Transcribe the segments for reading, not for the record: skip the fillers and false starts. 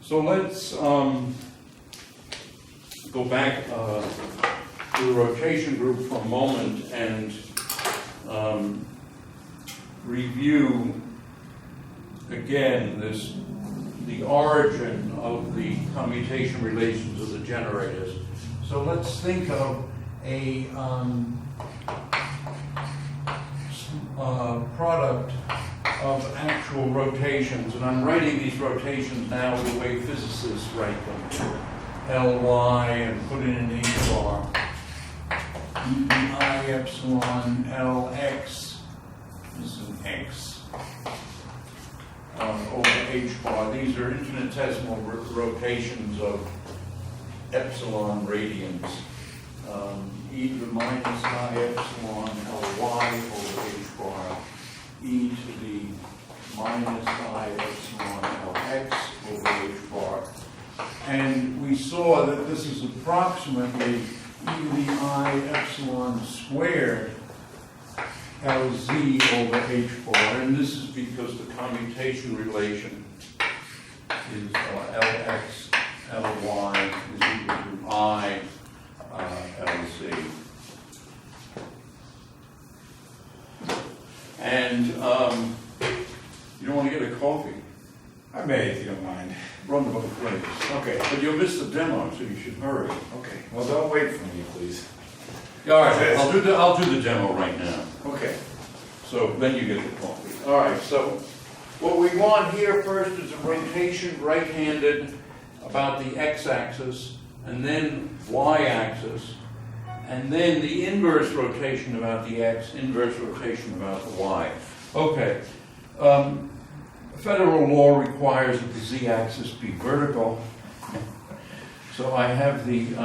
So let's go back to the rotation group for a moment and review again the origin of the commutation relations of the generators. So let's think of a product of actual rotations, and I'm writing these rotations now the way physicists write them. Ly and put it in H bar. I epsilon Lx is an X over H bar. These are infinitesimal rotations of epsilon radians. E to the minus I epsilon Ly over H bar. E to the minus I epsilon Lx over H bar. And we saw that this is approximately e to the I epsilon squared Lz over H bar, and this is because the commutation relation is Lx Ly is equal to I Lz. And you don't want to get a coffee? I may, if you don't mind. Run both ways. Okay, but you'll miss the demo, so you should hurry. Okay. Well, don't wait for me, please. All right, I'll do the demo right now. Okay. So then you get the coffee. All right, so what we want here first is a rotation right-handed about the x-axis, and then y-axis, and then the inverse rotation about the x, inverse rotation about the y. Okay. Federal law requires that the z-axis be vertical. So I have the,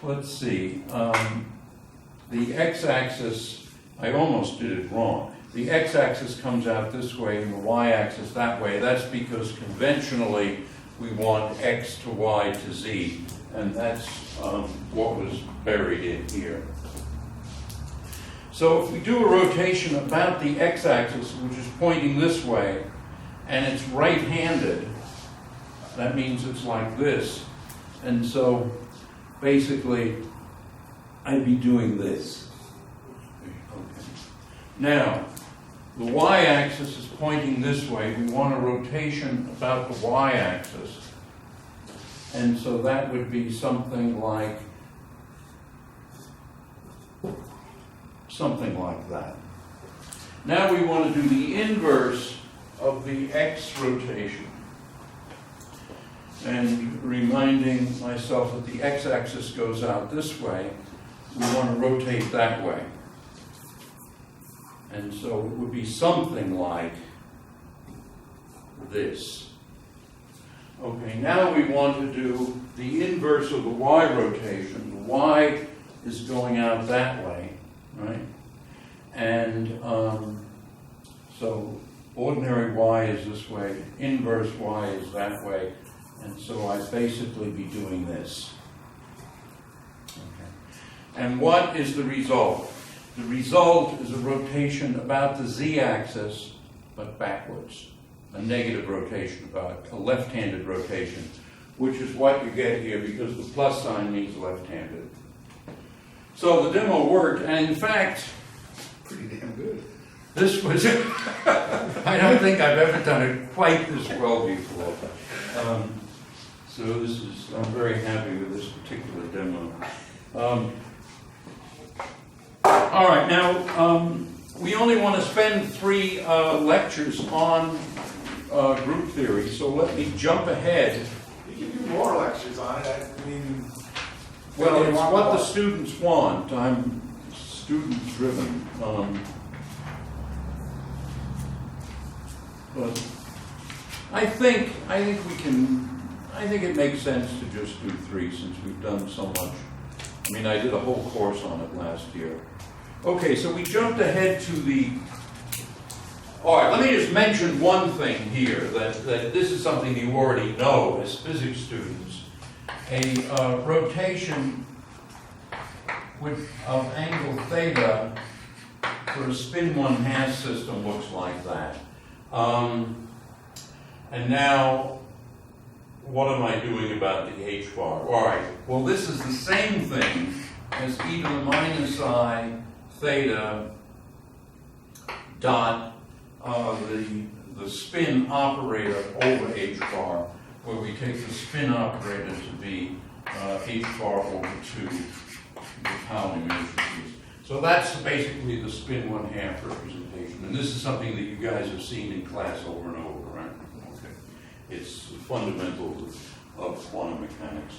let's see, the x-axis, I almost did it wrong. The x-axis comes out this way and the y-axis that way. That's because conventionally we want x to y to z, and that's what was buried in here. So if we do a rotation about the x-axis, which is pointing this way, and it's right-handed, that means it's like this. And so basically, I'd be doing this. Okay. Now, the y-axis is pointing this way. We want a rotation about the y-axis. And so that would be something like that. Now we want to do the inverse of the x rotation. And reminding myself that the x-axis goes out this way, we want to rotate that way. And so it would be something like this. Okay, now we want to do the inverse of the y rotation. The y is going out that way, right? And so ordinary y is this way, inverse y is that way, and so I'd basically be doing this. Okay. And what is the result? The result is a rotation about the z-axis, but backwards. A negative rotation, about a left-handed rotation, which is what you get here because the plus sign means left-handed. So the demo worked, and in fact, Pretty damn good. this was, I don't think I've ever done it quite this well before. So this is, I'm very happy with this particular demo. All right, now, we only want to spend 3 lectures on group theory, so let me jump ahead. You can do more lectures on it. I mean, Well, it's what the students want. I'm student-driven. But I think it makes sense to just do 3 since we've done so much. I mean, I did a whole course on it last year. Okay, so we jumped ahead to the... All right, let me just mention one thing here, that this is something you already know as physics students. A rotation of angle theta for a spin 1/2 system looks like that. And now, what am I doing about the h bar? All right, well, this is the same thing as e to the minus I theta dot the spin operator over h bar, where we take the spin operator to be h bar over 2, the Pauli matrices. So that's basically the spin 1/2 representation. And this is something that you guys have seen in class over and over, right? Okay. It's fundamental of quantum mechanics.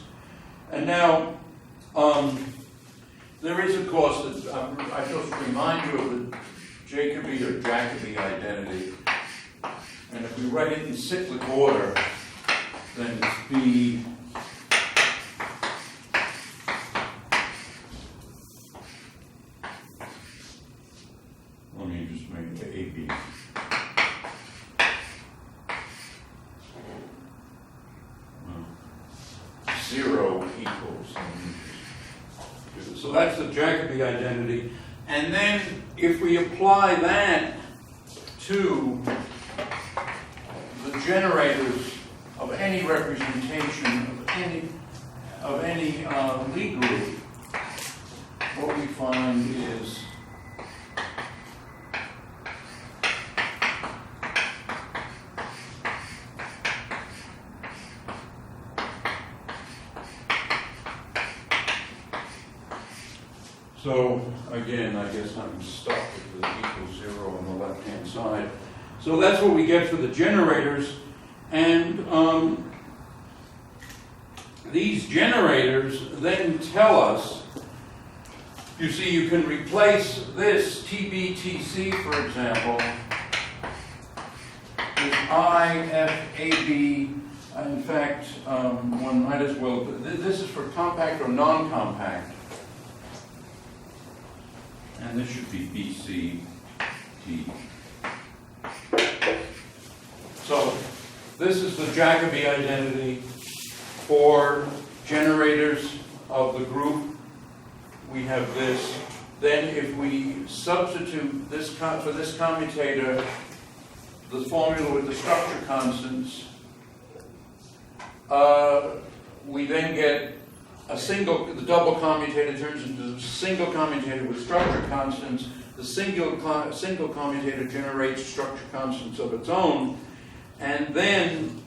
And now, there is, of course, I just remind you of the Jacobi or Jacobi identity. And if we write it in cyclic order, then it's B. Let me just make it AB. Well, 0 equals. So that's the Jacobi identity. And then if we apply that to the generators of any representation of any Lie group, what we find is so again, I guess I'm stuck with the equals 0 on the left-hand side. So that's what we get for the generators. And these generators then tell us, you see, you can replace this TBTC, for example, with IFAB. In fact, one might as well, this is for compact or non-compact. And this should be BCT. So this is the Jacobi identity for generators of the group. We have this. Then if we substitute this for this commutator, the formula with the structure constants, we then get the double commutator turns into a single commutator with structure constants. The single commutator generates structure constants of its own. And then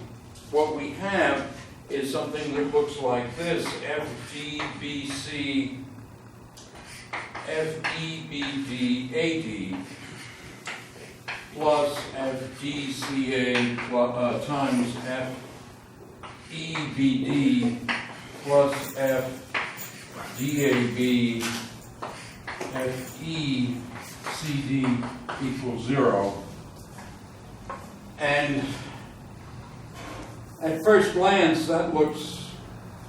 what we have is something that looks like this: FDBC, FEBD, AD, plus FDCA times FEBD, plus FDAB, FECD equals 0. And at first glance, that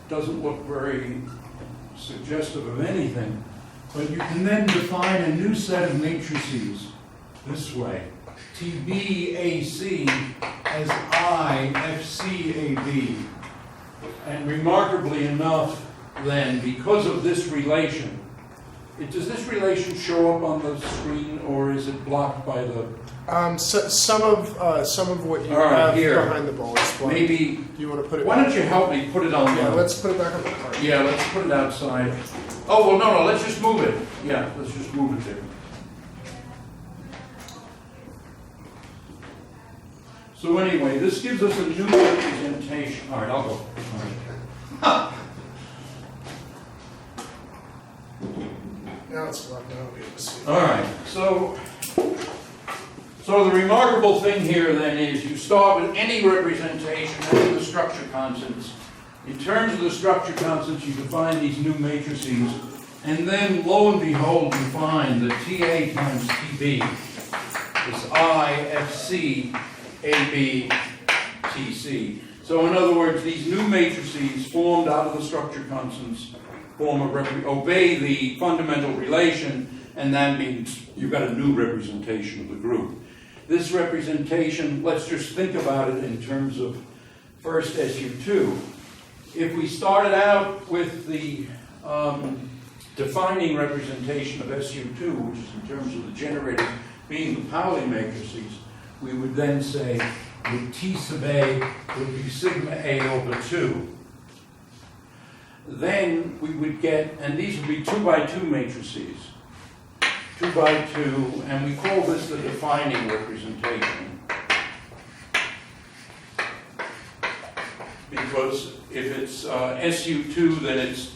doesn't look very suggestive of anything. But you can then define a new set of matrices this way: TBAC as IFCAB. And remarkably enough, then, because of this relation, does this relation show up on the screen, or is it blocked by the? Some of what you have here behind the bullets. Maybe. Do you want to put it? Why don't you help me put it on? Yeah, let's put it back on the card. Yeah, let's put it outside. Oh well, no, let's just move it. Yeah, let's just move it there. So anyway, this gives us a new representation. All right, I'll go. All right. Now it's blocked. Now I'll be able to see. All right. So the remarkable thing here then is you start with any representation, any of the structure constants. In terms of the structure constants, you define these new matrices, and then lo and behold, you find that TA times TB is IFC AB TC. So in other words, these new matrices formed out of the structure constants obey the fundamental relation, and that means you've got a new representation of the group. This representation, let's just think about it in terms of first SU2. If we started out with the defining representation of SU2, which is in terms of the generator being the Pauli matrices, we would then say with T sub A would be sigma A over 2. Then we would get, and these would be 2 by 2 matrices. 2 by 2, and we call this the defining representation. Because if it's SU2, then it's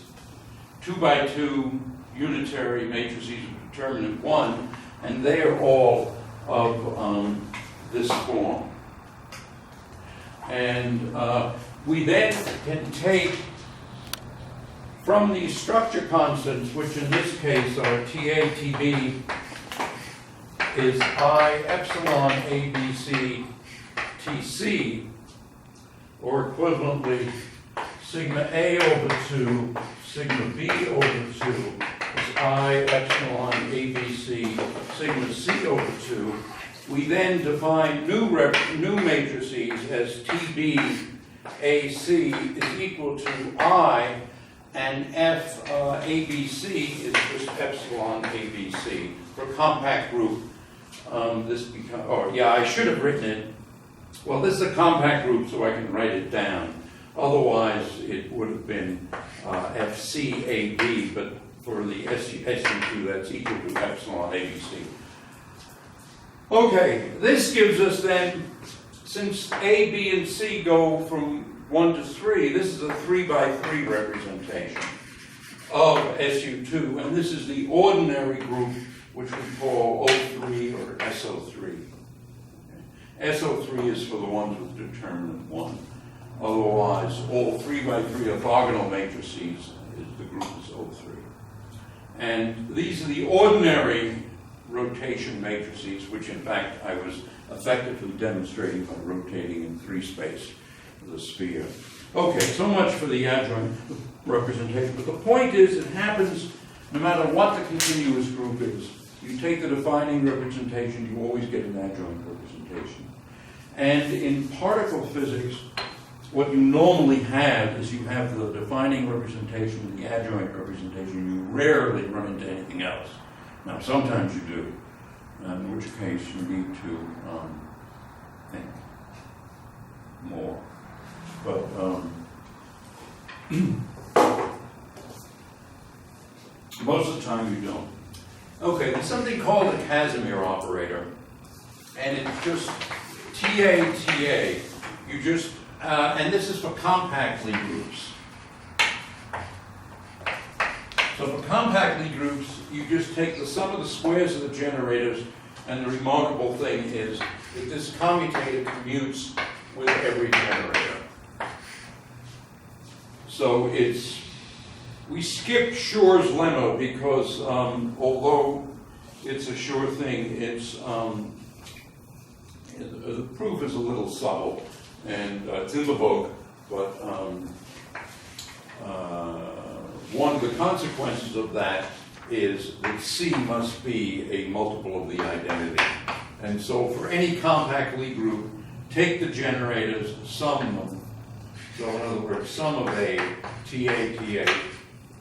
2 by 2 unitary matrices of determinant 1, and they are all of this form. And we then can take from these structure constants, which in this case are TA, TB, is I epsilon ABC TC, or equivalently sigma A over 2, sigma B over 2, is I epsilon ABC sigma C over 2. We then define new matrices as TB AC is equal to I, and F ABC is just epsilon ABC. For compact group, this becomes, I should have written it. Well, this is a compact group, so I can write it down. Otherwise, it would have been FCAB, but for the SU2, that's equal to epsilon ABC. Okay, this gives us then, since A, B, and C go from 1 to 3, this is a 3 by 3 representation of SU2, and this is the ordinary group, which we call O3 or SO3. Okay. SO3 is for the ones with determinant 1. Otherwise, all 3 by 3 orthogonal matrices, the group is O3. And these are the ordinary rotation matrices, which in fact I was effectively demonstrating by rotating in 3 space. The sphere. Okay, so much for the adjoint representation. But the point is, it happens no matter what the continuous group is. You take the defining representation, you always get an adjoint representation. And in particle physics, what you normally have is you have the defining representation and the adjoint representation. You rarely run into anything else. Now, sometimes you do, in which case you need to think more. But most of the time you don't. Okay, there's something called the Casimir operator, and it's just TA. You just, and this is for compact Lie groups. So for compact Lie groups, you just take the sum of the squares of the generators, and the remarkable thing is that this commutator commutes with every generator. So we skipped Shor's lemma because although it's a sure thing, the proof is a little subtle, and it's in the book, but one of the consequences of that is that C must be a multiple of the identity. And so for any compact Lie group, take the generators, sum them. So in other words, sum of A, TA.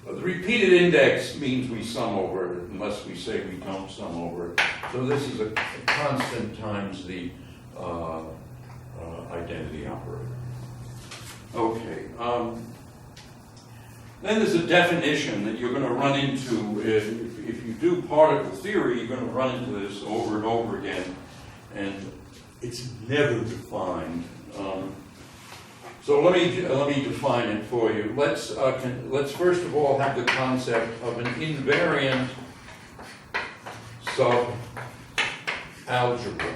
The repeated index means we sum over it, unless we say we don't sum over it. So this is a constant times the identity operator. Okay. Then there's a definition that you're going to run into. If you do particle theory, you're going to run into this over and over again. And it's never defined. So let me define it for you. Let's first of all have the concept of an invariant subalgebra.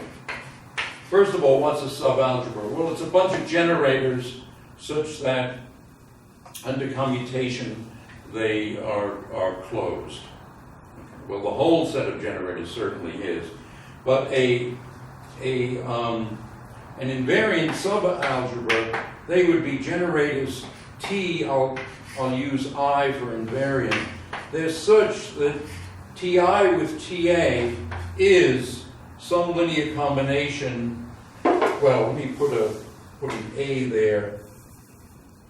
First of all, what's a subalgebra? Well, it's a bunch of generators such that under commutation they are closed. Well, the whole set of generators certainly is, but an invariant subalgebra, they would be generators T, I'll use I for invariant. They're such that Ti with Ta is some linear combination. Well, let me put an A there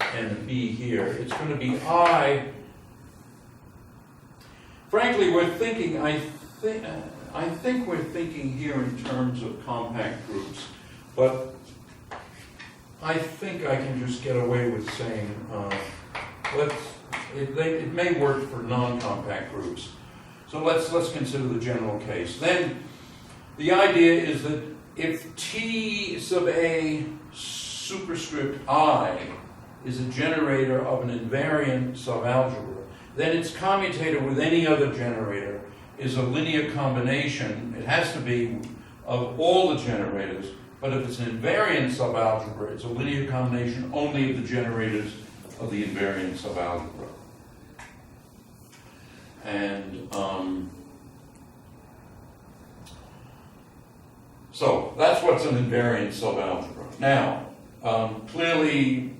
and a B here. It's going to be I. Frankly, we're thinking, I think we're thinking here in terms of compact groups, but I think I can just get away with saying, it may work for non-compact groups. So let's consider the general case. Then the idea is that if T sub A superscript I is a generator of an invariant subalgebra, then its commutator with any other generator is a linear combination. It has to be of all the generators, but if it's an invariant subalgebra, it's a linear combination only of the generators of the invariant subalgebra. And so that's what's an invariant subalgebra. Now, clearly,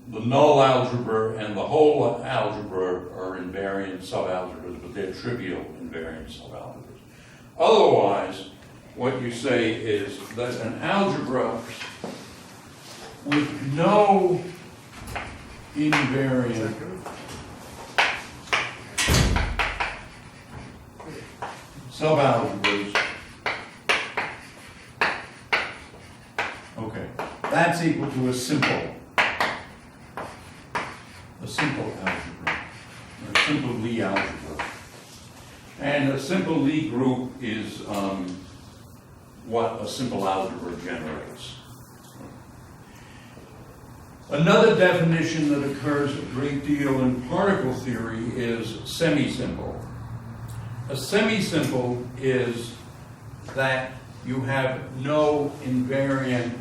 the null algebra and the whole algebra are invariant subalgebras, but they're trivial invariant subalgebras. Otherwise, what you say is that an algebra with no invariant subalgebras, okay, that's equal to a simple algebra, or a simple Lie algebra. And a simple Lie group is what a simple algebra generates. Another definition that occurs a great deal in particle theory is semisimple. A semisimple is that you have no invariant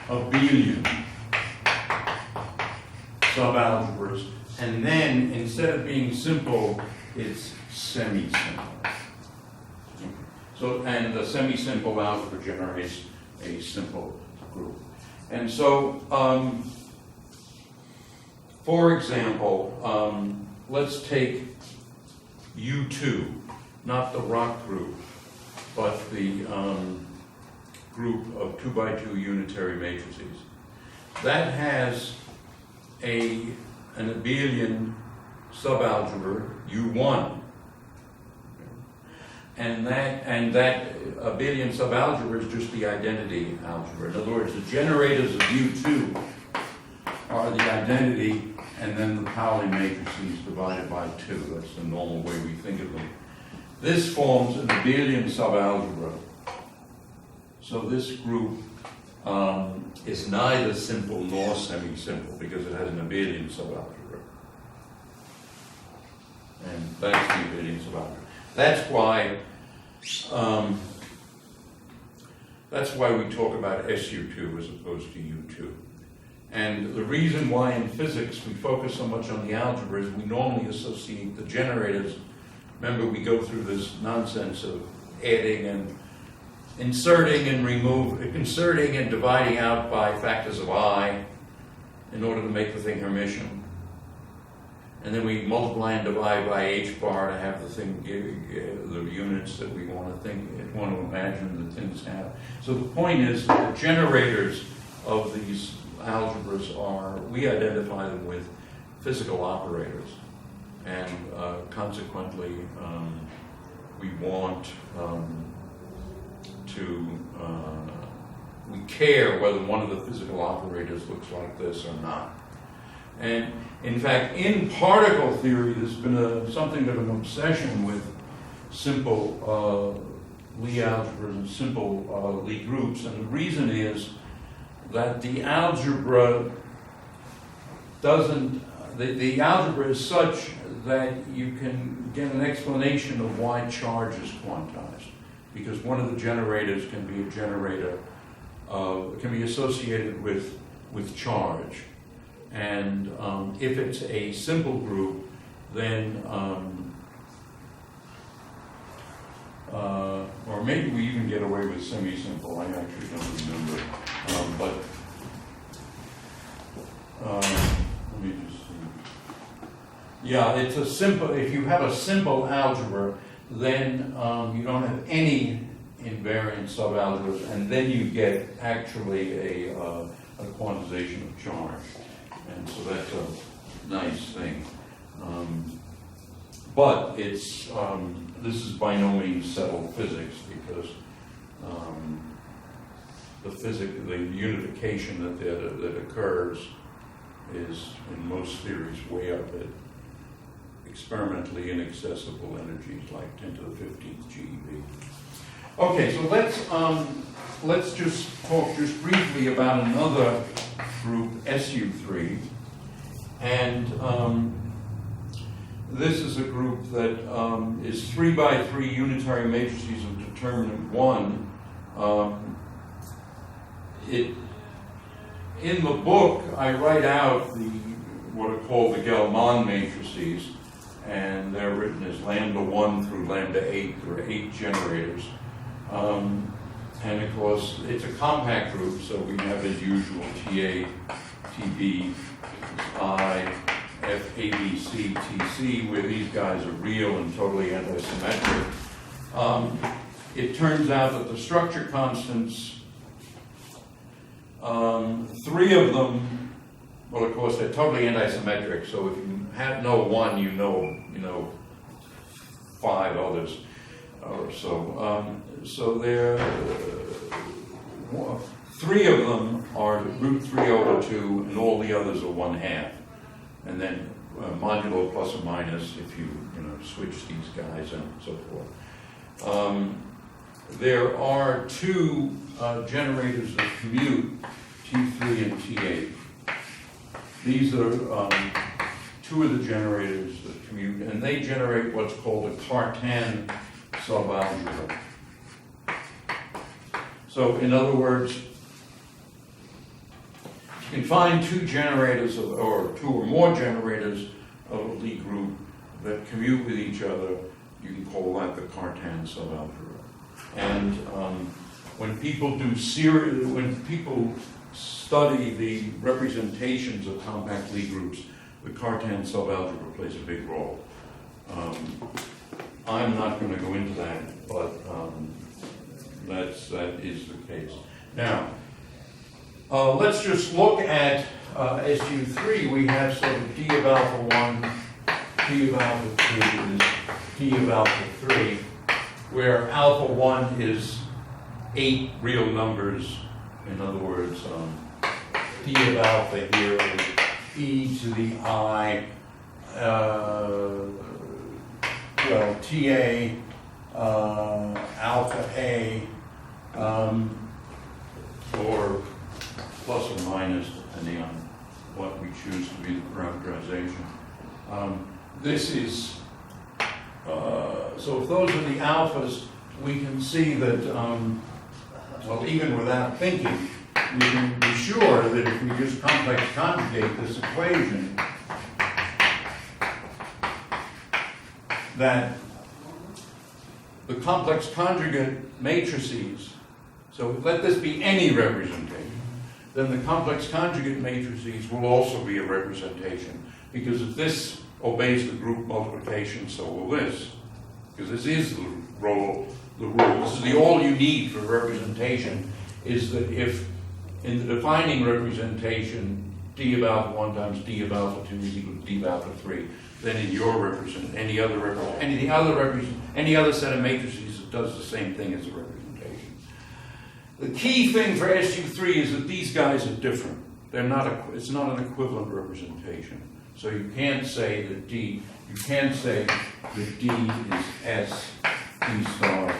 abelian subalgebras, and then instead of being simple, it's semisimple. So, and the semisimple algebra generates a simple group. And so, for example, let's take U2, not the rock group, but the group of 2 by 2 unitary matrices. That has an abelian subalgebra U1. And that abelian subalgebra is just the identity algebra. In other words, the generators of U2 are the identity and then the Pauli matrices divided by 2. That's the normal way we think of them. This forms an abelian subalgebra. So this group is neither simple nor semi-simple because it has an abelian subalgebra. And that's the abelian subalgebra. That's why we talk about SU2 as opposed to U2. And the reason why in physics we focus so much on the algebra is we normally associate the generators. Remember, we go through this nonsense of adding and inserting and dividing out by factors of I in order to make the thing Hermitian. And then we multiply and divide by h bar to have the thing give the units that we want to imagine that things have. So the point is that the generators of these algebras we identify them with physical operators. And consequently, we want we care whether one of the physical operators looks like this or not. And in fact, in particle theory, there's been something of an obsession with simple Lie algebras and simple Lie groups. And the reason is that the algebra the algebra is such that you can get an explanation of why charge is quantized. Because one of the generators can be a generator, can be associated with charge. And if it's a simple group, then, or maybe we even get away with semi-simple, I actually don't remember. Let me just see. Yeah, it's a simple, if you have a simple algebra, then you don't have any invariant subalgebras, and then you get actually a quantization of charge. And so that's a nice thing. But it's, this is by no means settled physics because the unification that occurs is, in most theories, way up at experimentally inaccessible energies like 10 to the 15th GeV. Okay, so let's just talk just briefly about another group, SU3, and this is a group that is 3 by 3 unitary matrices of determinant 1. In the book, I write out what are called the Gelman matrices, and they're written as lambda 1 through lambda 8. There are 8 generators. And of course, it's a compact group, so we have, as usual, TA, TB, I, F, A, B, C, TC, where these guys are real and totally antisymmetric. It turns out that the structure constants, 3 of them, well, of course, they're totally antisymmetric, so if you know 1, you know 5 others or so. So there, 3 of them are root 3 over 2, and all the others are 1/2. And then modulo plus or minus if you switch these guys and so forth. There are 2 generators that commute, T3 and T8. These are 2 of the generators that commute, and they generate what's called a Cartan subalgebra. So, in other words, you can find 2 generators or 2 or more generators of a Lie group that commute with each other. You can call that the Cartan subalgebra. And when people study the representations of compact Lie groups, the Cartan subalgebra plays a big role. I'm not going to go into that, but that is the case. Now, let's just look at SU3. We have sort of D of alpha 1, D of alpha 2, and D of alpha 3, where alpha 1 is 8 real numbers. In other words, D of alpha here is e to the I, TA, alpha A, or plus or minus, depending on what we choose to be the parameterization. This is, so if those are the alphas, we can see that, well, even without thinking, we can be sure that if we just complex conjugate this equation, that the complex conjugate matrices, so let this be any representation, then the complex conjugate matrices will also be a representation. Because if this obeys the group multiplication, so will this. Because this is the rule. This is the all you need for representation, is that if in the defining representation D of alpha 1 times D of alpha 2 is equal to D of alpha 3, then in your any other set of matrices that does the same thing as a representation. The key thing for SU3 is that these guys are different. It's not an equivalent representation. So you can't say that D is S, D star,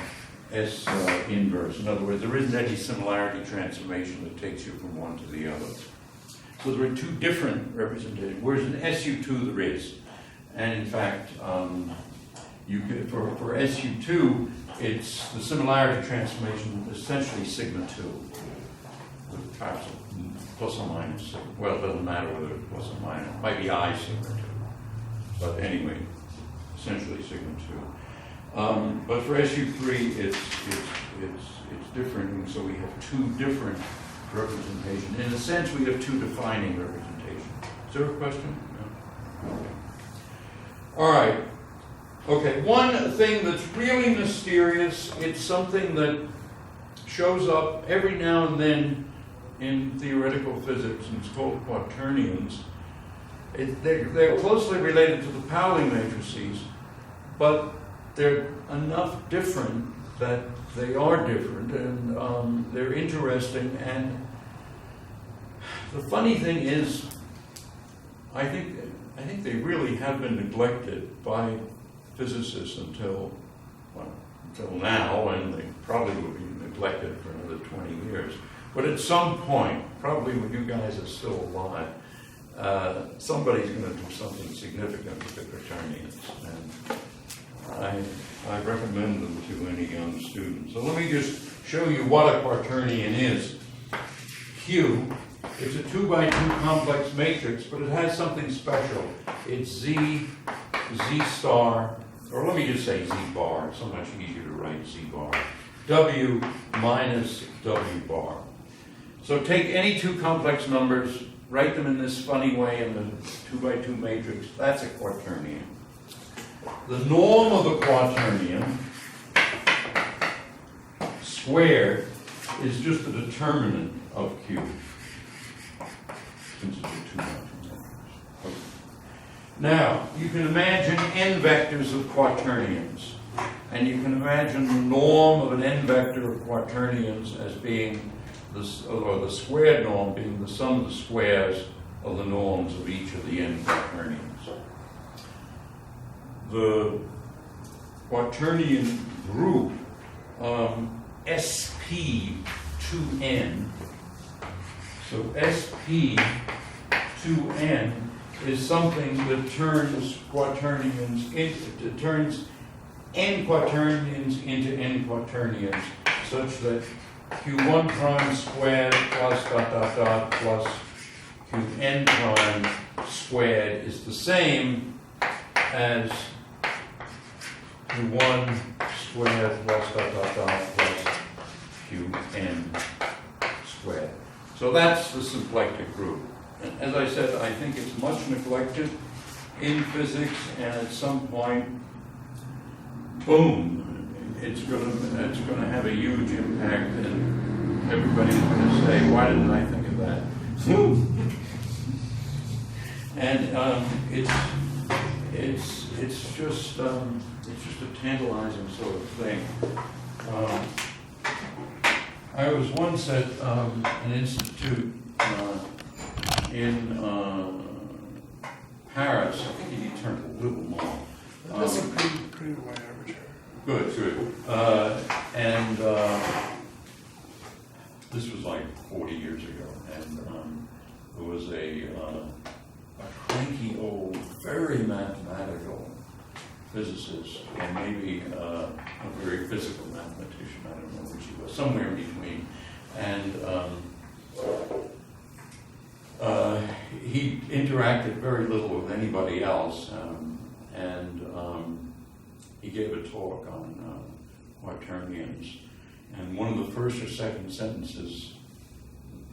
S inverse. In other words, there isn't any similarity transformation that takes you from one to the other. So there are 2 different representations, whereas in SU2 there is. And in fact, you could, for SU2, it's the similarity transformation essentially sigma 2. With perhaps plus or minus. Well, it doesn't matter whether it's plus or minus. It might be I sigma 2. But anyway, essentially sigma 2. But for SU3, it's different, and so we have 2 different representations. In a sense, we have 2 defining representations. Is there a question? No? Okay. All right. Okay, one thing that's really mysterious, it's something that shows up every now and then in theoretical physics, and it's called quaternions. They're closely related to the Pauli matrices, but they're enough different that they are different, and they're interesting. And the funny thing is, I think they really have been neglected by physicists until now, and they probably will be neglected for another 20 years. But at some point, probably when you guys are still alive, somebody's going to do something significant with the quaternions, and I recommend them to any young student. So let me just show you what a quaternion is. Q, it's a 2 by 2 complex matrix, but it has something special. It's Z star, or let me just say Z bar, it's so much easier to write Z bar. W minus W bar. So take any two complex numbers, write them in this funny way in the 2 by 2 matrix, that's a quaternion. The norm of a quaternion squared is just the determinant of Q. Since it's a 2 by 2 matrix. Okay. Now, you can imagine n vectors of quaternions, and you can imagine the norm of an n vector of quaternions as being or the squared norm being the sum of the squares of the norms of each of the n quaternions. The quaternion group SP2n, so SP2n is something that turns quaternions into, turns n quaternions into n quaternions, such that q1 prime squared plus dot dot dot plus qn prime squared is the same as q1 squared plus dot dot dot plus qn squared. So that's the symplectic group. And as I said, I think it's much neglected in physics, and at some point, boom, it's going to have a huge impact, and everybody's going to say, "Why didn't I think of that?" And it's just a tantalizing sort of thing. I was once at an institute in Paris. I think he turned a little more. That's a pretty wide aperture. Good. And this was like 40 years ago, and there was a cranky old, very mathematical physicist, and maybe a very physical mathematician, I don't know which he was, somewhere in between. And he interacted very little with anybody else, and he gave a talk on quaternions. And one of the first or second sentences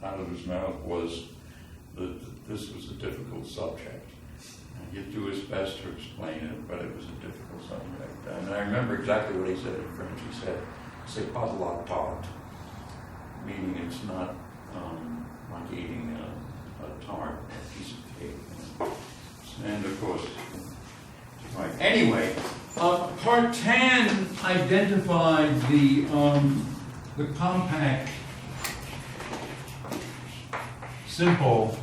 out of his mouth was that this was a difficult subject. And he'd do his best to explain it, but it was a difficult subject. And I remember exactly what he said in French. He said, "C'est pas de la tarte," meaning it's not like eating a tart, a piece of cake. And of course, right. Anyway, Cartan identified the compact, simple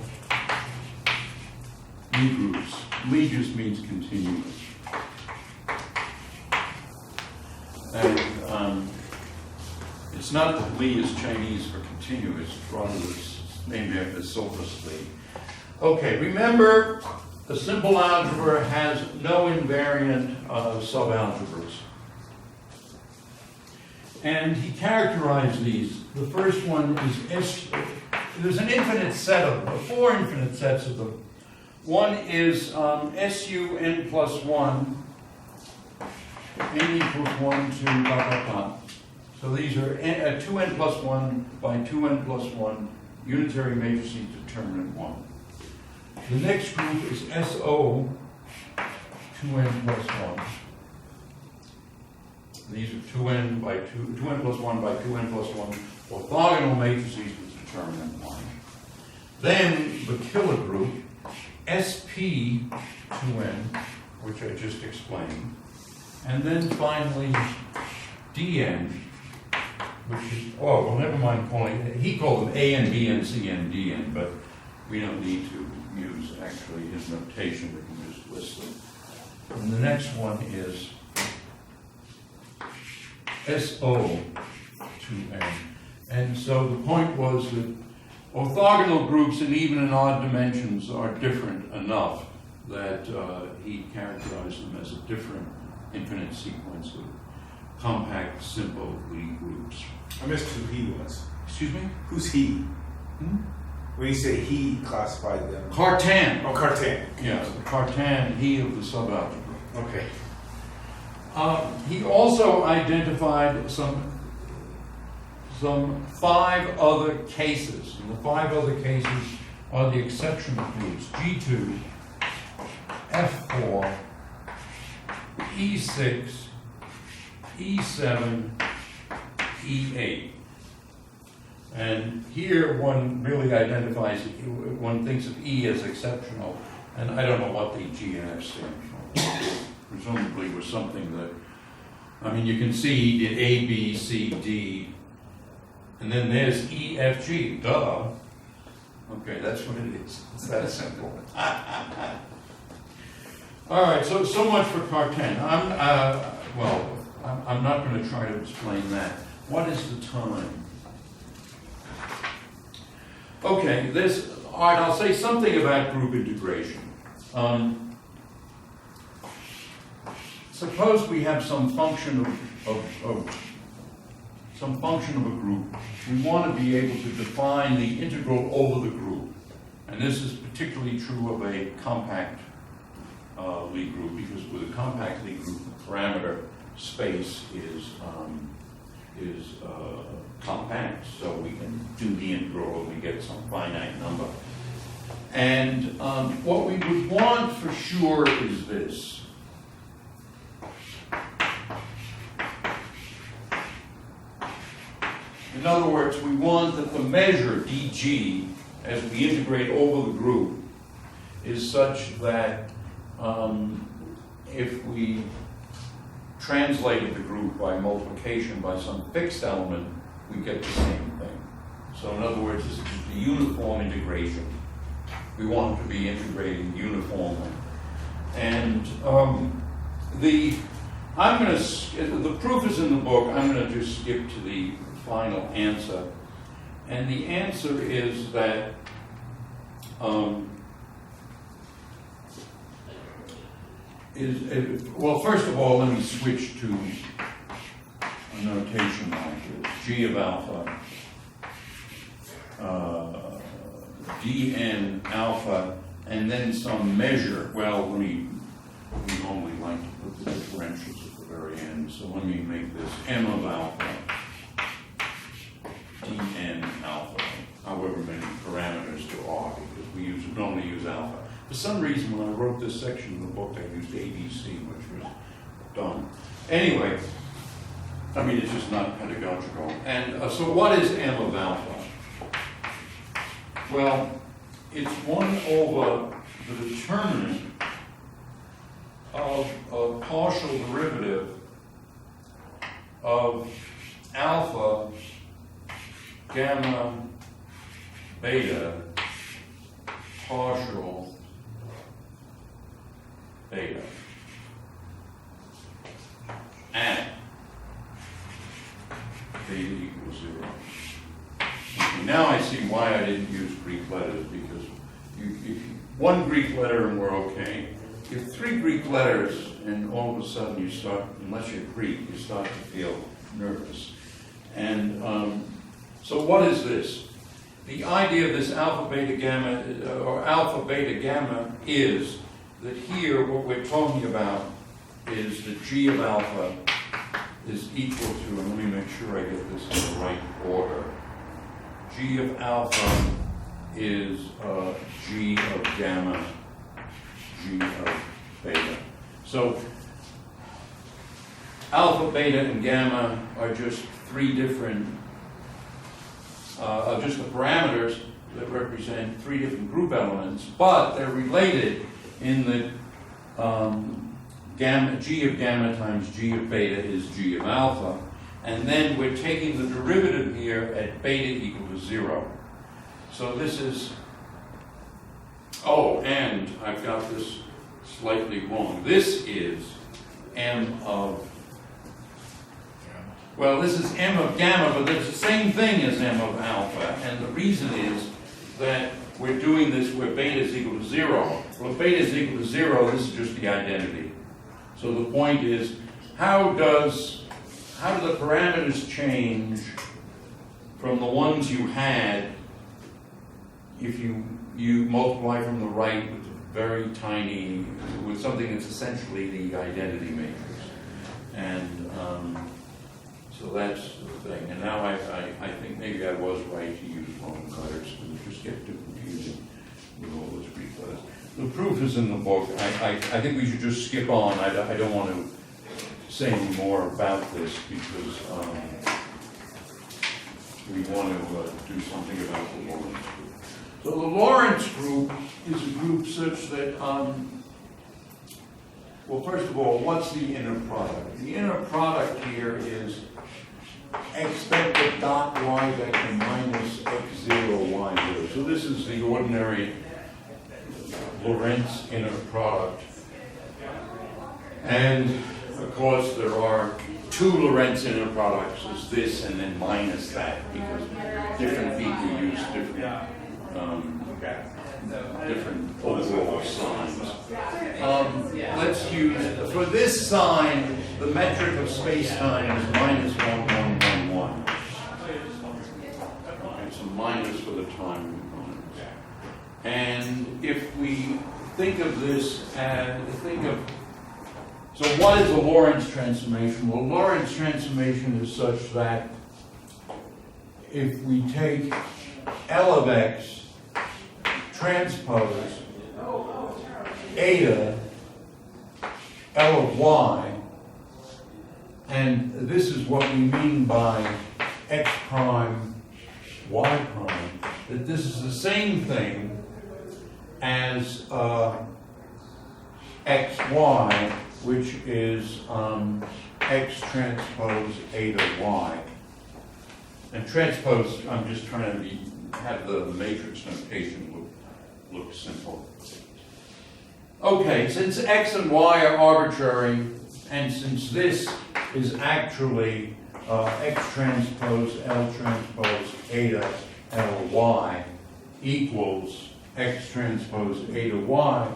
Lie groups. Lie just means continuous. And it's not that Lie is Chinese for continuous, rather it's named after Sophus Lie. Okay, remember, a simple algebra has no invariant subalgebras. And he characterized these. The first one is there's an infinite set of them, 4 infinite sets of them. One is SUN plus 1, n equals 1 to dot dot dot. So these are 2n plus 1 by 2n plus 1 unitary matrices determinant 1. The next group is SO 2n plus 1. These are 2n plus 1 by 2n plus 1 orthogonal matrices with determinant 1. Then the killer group, SP2n, which I just explained. And then finally, DN, which is, oh, well, never mind calling it, he called them A and B and C and D and, but we don't need to use actually his notation, we can just list them. And the next one is SO to N. And so the point was that orthogonal groups and even in odd dimensions are different enough that he characterized them as a different infinite sequence of compact, simple Lie groups. I missed who he was. Excuse me? Who's he? When you say he classified them. Cartan. Oh, Cartan. Yeah, Cartan, he of the subalgebra. Okay. He also identified some 5 other cases, and the 5 other cases are the exceptional groups: G2, F4, E6, E7, E8. And here one really identifies, one thinks of E as exceptional, and I don't know what the G and F stand for. Presumably was something that, I mean, you can see he did A, B, C, D, and then there's E, F, G, duh. Okay, that's what it is. It's that simple. All right, so much for Cartan. I'm not going to try to explain that. What is the time? Okay, all right, I'll say something about group integration. Suppose we have some function of a group. We want to be able to define the integral over the group. And this is particularly true of a compact Lie group, because with a compact Lie group, the parameter space is compact, so we can do the integral and we get some finite number. And what we would want for sure is this. In other words, we want that the measure dg, as we integrate over the group, is such that if we translated the group by multiplication by some fixed element, we get the same thing. So in other words, this is the uniform integration. We want to be integrating uniformly. And the proof is in the book. I'm going to just skip to the final answer. And the answer is that well, first of all, let me switch to a notation like this. G of alpha, dn alpha, and then some measure. Well, we normally like to put the differentials at the very end, so let me make this m of alpha, dn alpha, however many parameters there are, because we normally use alpha. For some reason, when I wrote this section of the book, I used ABC, which was dumb. Anyway, I mean, it's just not pedagogical. And so what is m of alpha? Well, it's 1 over the determinant of a partial derivative of alpha, gamma, beta, partial beta, and beta equals 0. Okay, now I see why I didn't use Greek letters, because one Greek letter and we're okay. If 3 Greek letters and all of a sudden you start, unless you're Greek, you start to feel nervous. And so what is this? The idea of this alpha, beta, gamma, or alpha, beta, gamma is that here what we're talking about is that G of alpha is equal to, and let me make sure I get this in the right order. G of alpha is G of gamma, G of beta. So alpha, beta, and gamma are just 3 different, just the parameters that represent 3 different group elements, but they're related in that gamma, G of gamma times G of beta is G of alpha, And then we're taking the derivative here at beta equal to 0. So this is, oh, and I've got this slightly wrong. This is m of, well, this is m of gamma, but it's the same thing as m of alpha. And the reason is that we're doing this where beta is equal to 0. Well, if beta is equal to 0, this is just the identity. So the point is, how do the parameters change from the ones you had if you multiply from the right with a very tiny, with something that's essentially the identity matrix? And so that's the thing. And now I think maybe I was right to use Roman letters, because it just gets too confusing with all those Greek letters. The proof is in the book. I think we should just skip on. I don't want to say any more about this, because we want to do something about the Lorentz group. So the Lorentz group is a group such that, well, first of all, what's the inner product? The inner product here is x vector dot y vector minus x0 y0. So this is the ordinary Lorentz inner product. And of course there are two Lorentz inner products, is this and then minus that, because different people use different overall signs. Let's use, for this sign, the metric of space-time is minus 1, 1, 1, 1. Okay, so minus for the time components. And if we think of this as, so what is a Lorentz transformation? Well, Lorentz transformation is such that if we take L of x transpose eta L of y, and this is what we mean by x prime, y prime, that this is the same thing as xy, which is x transpose eta y. And transpose, I'm just trying to have the matrix notation look simple. Okay, since x and y are arbitrary, and since this is actually x transpose L transpose eta L y equals x transpose eta y,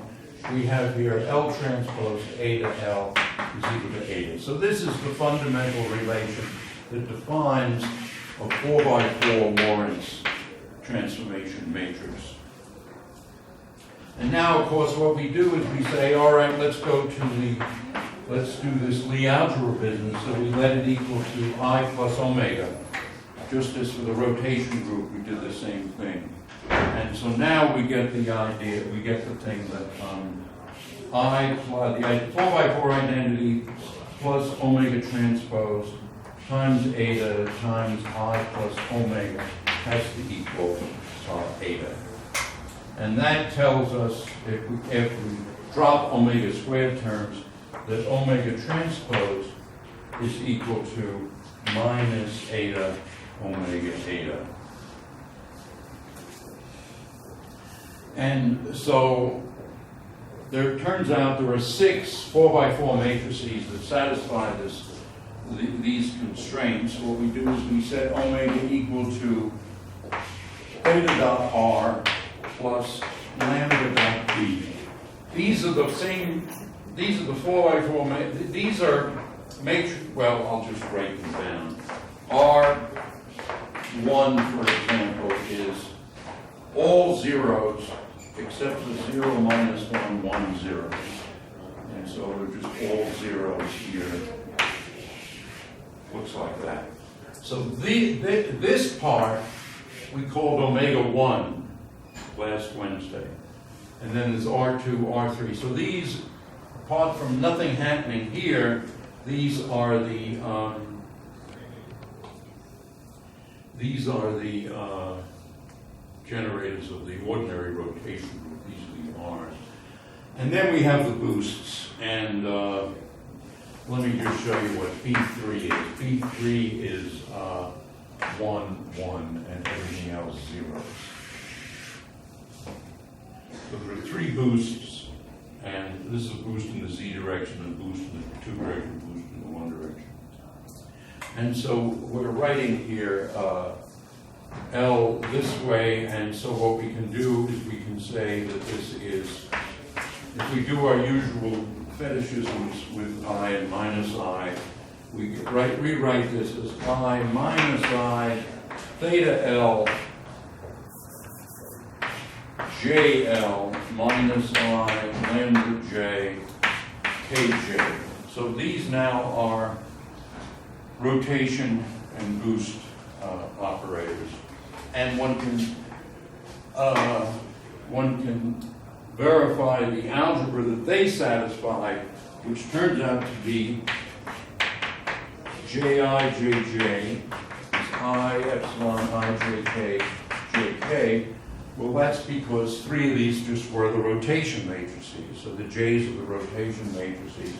we have here L transpose eta L is equal to eta. So this is the fundamental relation that defines a 4x4 Lorentz transformation matrix. And now, of course, what we do is we say, all right, let's do this Lie algebra business. So we let it equal to I plus omega. Just as for the rotation group, we did the same thing. And so now we get the idea, we get the thing that I plus the 4x4 identity plus omega transpose times eta times I plus omega has to equal eta. And that tells us, if we drop omega squared terms, that omega transpose is equal to minus eta omega eta. And so there turns out there are 6 4x4 matrices that satisfy these constraints. What we do is we set omega equal to eta dot r plus lambda dot b. These are the 4x4, these are matrix, well, I'll just write them down. R1, for example, is all zeros except for 0, minus 1, 1, 0. And so they're just all zeros here. Looks like that. So this part we called omega 1 last Wednesday. And then there's R2, R3. So these, apart from nothing happening here, these are the generators of the ordinary rotation group. These are the R's. And then we have the boosts. And let me just show you what B3 is. B3 is 1, 1, and everything else 0. So there are 3 boosts, and this is a boost in the z direction, a boost in the 2 direction, boost in the 1 direction. And so we're writing here L this way, and so what we can do is we can say that this is, if we do our usual fetishisms with I and minus I, we could rewrite this as I minus I theta L JL minus I lambda J Kj. So these now are rotation and boost operators. And one can verify the algebra that they satisfy, which turns out to be Ji Jj is I epsilon I Jk Jk. Well, that's because 3 of these just were the rotation matrices. So the J's are the rotation matrices.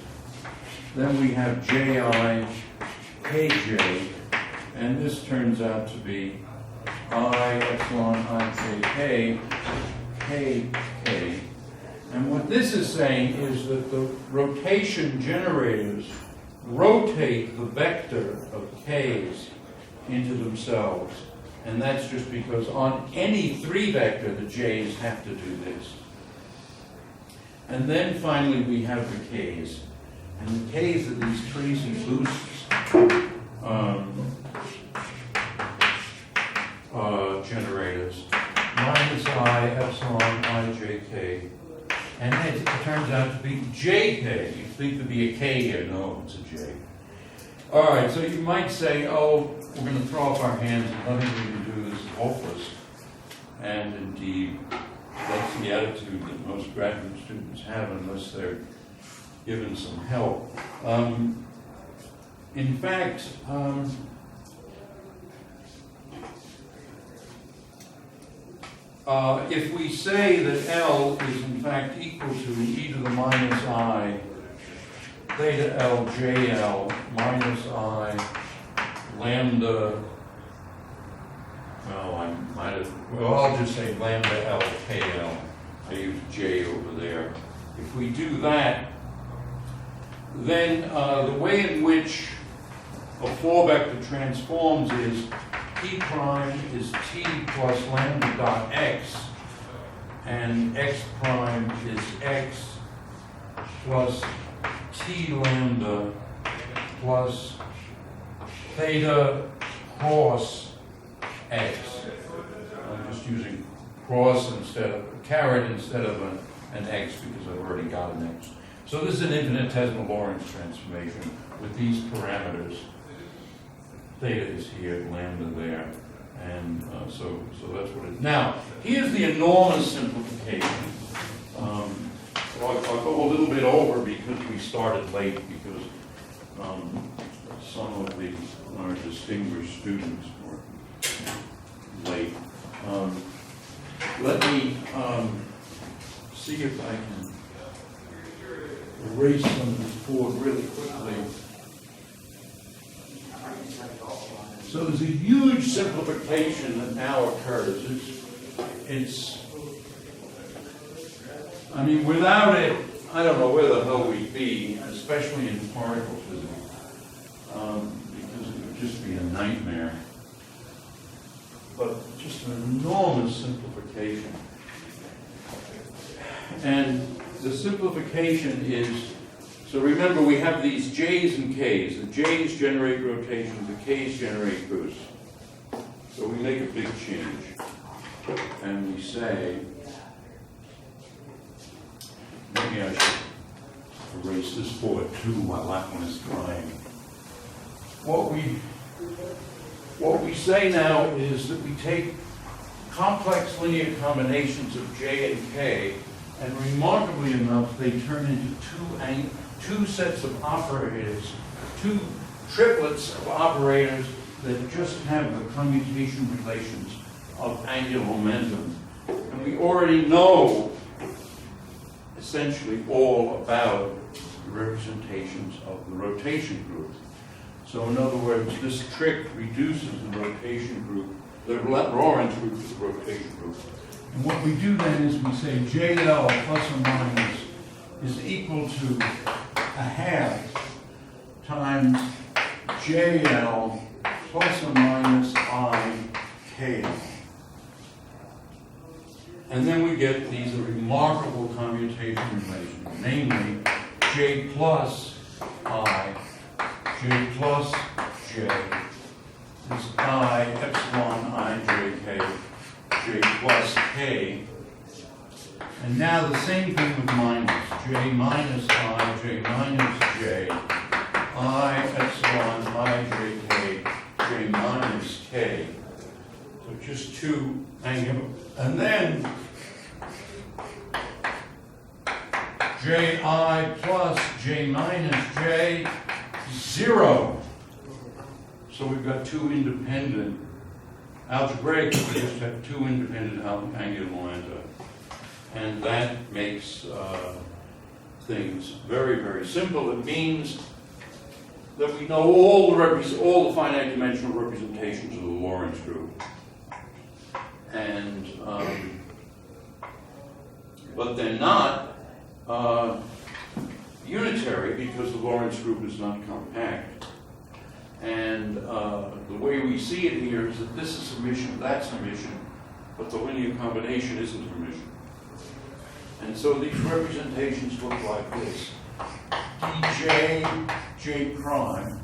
Then we have Ji Kj, and this turns out to be I epsilon I Jk Kk. And what this is saying is that the rotation generators rotate the vector of k's into themselves. And that's just because on any 3 vector, the j's have to do this. And then finally we have the k's. And the k's are these crazy boosts generators. Minus I epsilon I Jk. And it turns out to be Jk. You think there'd be a K here. No, it's a J. All right, so you might say, oh, we're going to throw up our hands and nothing we can do. This is hopeless. And indeed, that's the attitude that most graduate students have unless they're given some help. In fact, if we say that L is in fact equal to e to the minus I theta L JL minus I lambda, well, I might have, well, I'll just say lambda L KL. I use J over there. If we do that, then the way in which a 4-vector transforms is T prime is T plus lambda dot X, and X prime is X plus T lambda plus theta cross X. I'm just using cross instead of caret instead of an X because I've already got an X. So this is an infinitesimal Lorentz transformation with these parameters. Theta is here, lambda there, and so that's what it is. Now, here's the enormous simplification. So I'll go a little bit over because we started late because some of our distinguished students were late. Let me see if I can erase some of this board really quickly. So there's a huge simplification that now occurs. I mean, without it, I don't know where the hell we'd be, especially in particle physics, because it would just be a nightmare. But just an enormous simplification. And the simplification is, so remember we have these J's and K's. The J's generate rotation, the K's generate boost. So we make a big change. And we say, maybe I should erase this board too while that one is drying. What we say now is that we take complex linear combinations of J and K, and remarkably enough, they turn into two sets of operators, two triplets of operators that just have the commutation relations of angular momentum. And we already know essentially all about the representations of the rotation group. So in other words, this trick reduces the rotation group, the Lorentz group to the rotation group. And what we do then is we say JL plus or minus is equal to a half times JL plus or minus I KL. And then we get these remarkable commutation relations, namely J plus I, J plus J is I epsilon I J K, J plus K. And now the same thing with minus, J minus I, J minus J, I epsilon I J K, J minus K. So just two angular, and then Ji plus J minus J, 0. So we've got two independent, algebraically we just have two independent angular lambda. And that makes things very, very simple. It means that we know all the finite dimensional representations of the Lorentz group. And, but they're not unitary because the Lorentz group is not compact. And the way we see it here is that this is summation, that's summation, but the linear combination isn't summation. And so these representations look like this. dj j prime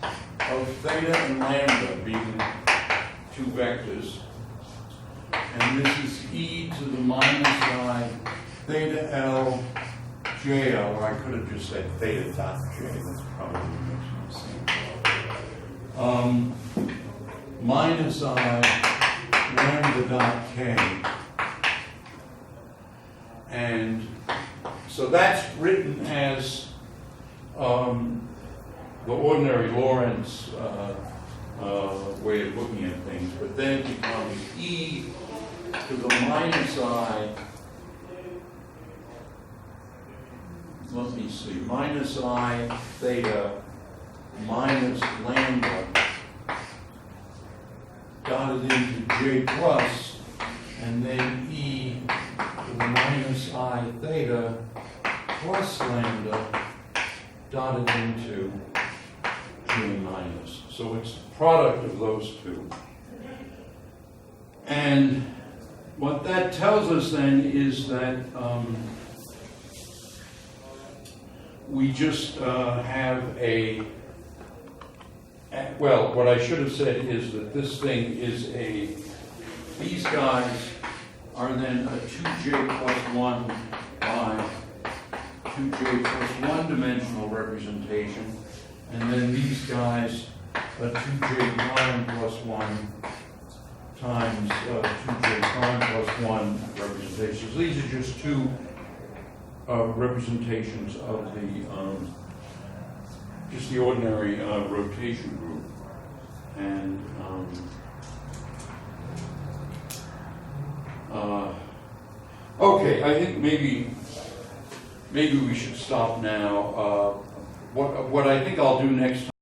of theta and lambda being two vectors. And this is e to the minus I theta L JL, or I could have just said theta dot J, that's probably makes more sense. Minus I lambda dot K. And so that's written as the ordinary Lorentz way of looking at things, but then it becomes e to the minus I, let me see, minus I theta minus lambda dotted into J plus, and then e to the minus I theta plus lambda dotted into J minus. So it's the product of those two. And what that tells us then is that we just have well, what I should have said is that this thing is these guys are then a 2j plus 1 by 2j plus 1 dimensional representation, and then these guys a 2j prime plus 1 times 2j prime plus 1 representations. These are just two representations of the just the ordinary rotation group. And okay, I think maybe we should stop now. What I think I'll do next time